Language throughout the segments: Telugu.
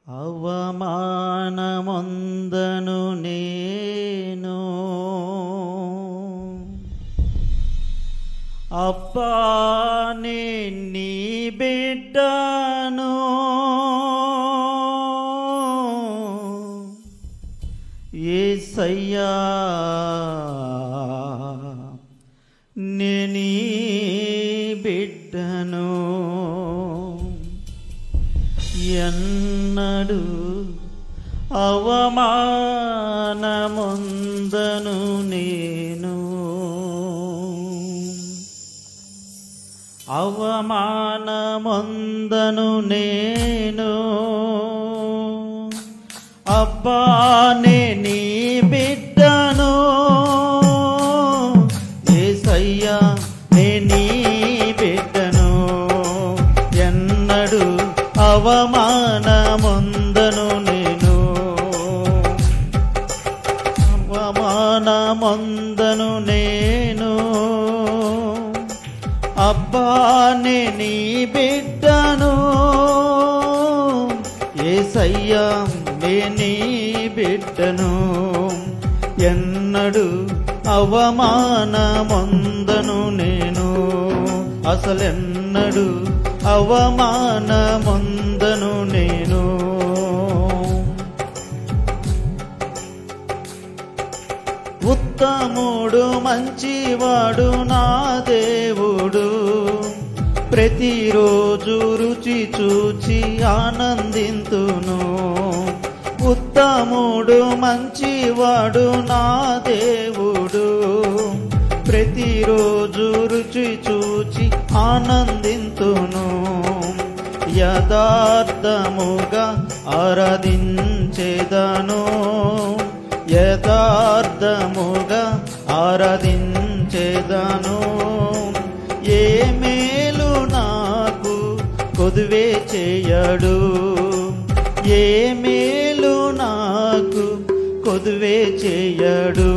అవమానమొందను నేను, అబ్బా నీ బిడ్డను. యేసయ్యా నీ బిడ్డను. ఎన్నడు అవమానమొందను నేను, అవమానమొందను నేను. అబ్బా నీ బిడ్డను. యేసయ్యా నీ బిడ్డను. ఎన్నడు అవమానమొందను నేను, అవమానమొందను నేను. అబ్బా నీ బిడ్డను. యేసయ్యా నీ బిడ్డను. ఎన్నడు అవమానమొందను నేను, అసలెన్నడు అవమానమొందను నేను. ఉత్తముడు మంచివాడు నా దేవుడు, ప్రతిరోజు రుచి చూచి ఆనందింతును. ఉత్తముడు మంచివాడు నా దేవుడు, ప్రతిరోజు రుచి చూచి ఆనందింతును. యథార్థముగా ఆరాధించేదను, యథార్థముగా ఆరాధించేదను. ఏ మేలు నాకు కొదువే చేయడు, ఏ మేలు నాకు కొదువే చేయడు.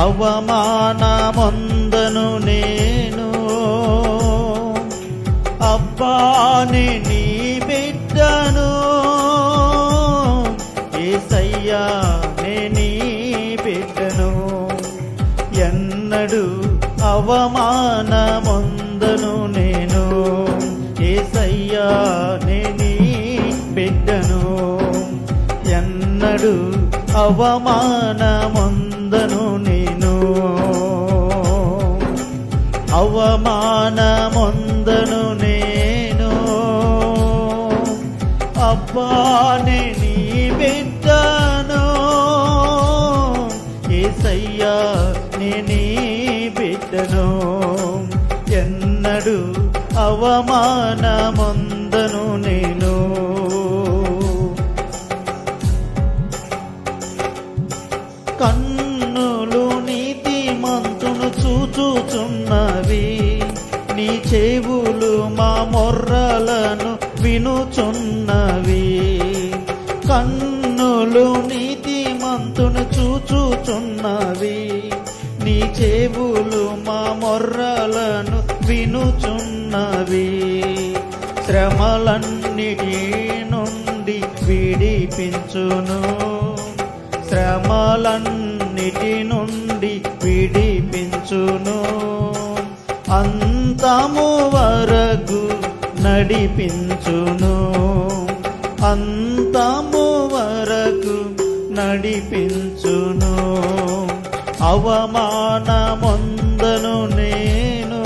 అవమానమొందను నేను, అబ్బా నీ బిడ్డను. యేసయ్యా నీ బిడ్డను. ఎన్నడు అవమానమొందను నేను, యేసయ్యా నీ బిడ్డను. ఎన్నడు అవమానమొందను నేను, అవమానమొందను నేను. అబ్బా నీ బిడ్డను. యేసయ్యా నీ బిడ్డను. ఎన్నడు అవమానమొందను నేను. కన్నులు నీతిమంతును చూచుచున్నవి, నీ చెవులు మా మొర్రలను వినుచున్నవి. కన్నులు నీతిమంతును చూచుచున్నవి, నీ చెవులు మా మొర్రలను వినుచున్నవి. శ్రమలన్నిటి నుండి విడిపించును, శ్రమలన్నిటి నుండి విడిపించును. అంతము వరకు నడిపించును, అంతము వరకు నడిపించును. అవమానమొందను నేను,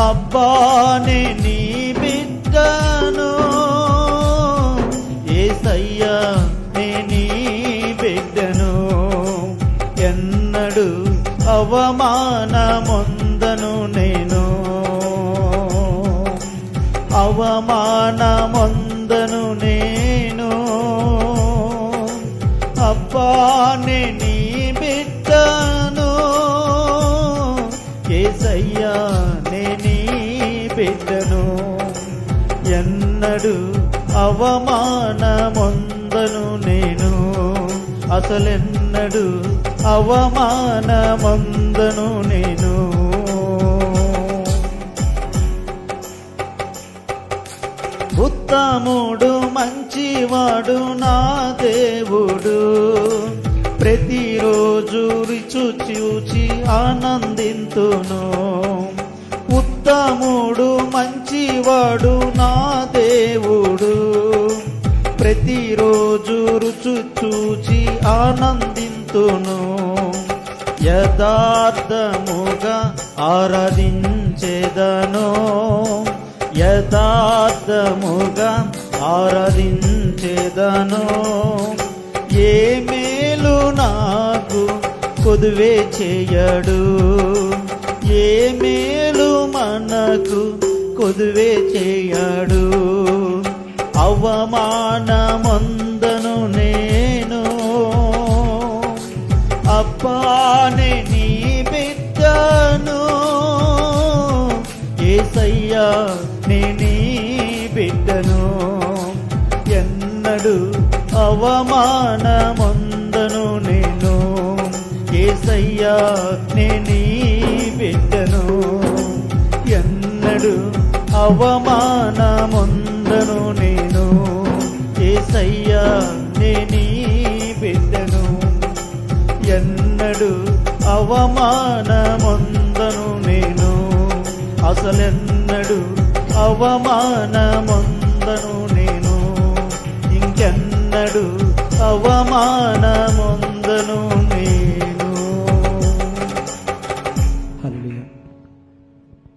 అబ్బా నీ బిడ్డను. యేసయ్యా నీ బిడ్డను. ఎన్నడు అవమానమొందను నేను, అవమానమొందను నేను. అబ్బా నీ బిడ్డను. యేసయ్యా నీ బిడ్డను. ఎన్నడు అవమానమొందను నేను, అసలెన్నడు అవమానమొందను నేను. ఉత్తముడు మంచివాడు నా దేవుడు, ప్రతిరోజు రుచి చూచి ఆనందింతును. ఉత్తముడు మంచివాడు నా దేవుడు, ప్రతిరోజు రుచి చూచి ఆనందింతును. యథార్థముగా ఆరాధించెదను, యథార్థముగా ఆరాధించెదను. ఏ మేలు నాకు కొదువే చేయడు, ఏ మేలు మనకు కొదువే చేయడు. అవమానమందను నేను, అప్పానే నీ బిడ్డను, యేసయ్యా నీ బిడ్డను. ఎన్నడు అవమానమందను నేను, యేసయ్యా నీ బిడ్డను. ఎన్నడు అవమానమందను నేను, యేసయ్యా నీ బిడ్డను. ఎన్నడు అవమానమందను నేను, అసలెన్నడు అవమానమందను నేను, ఇంకెన్నడు అవమానము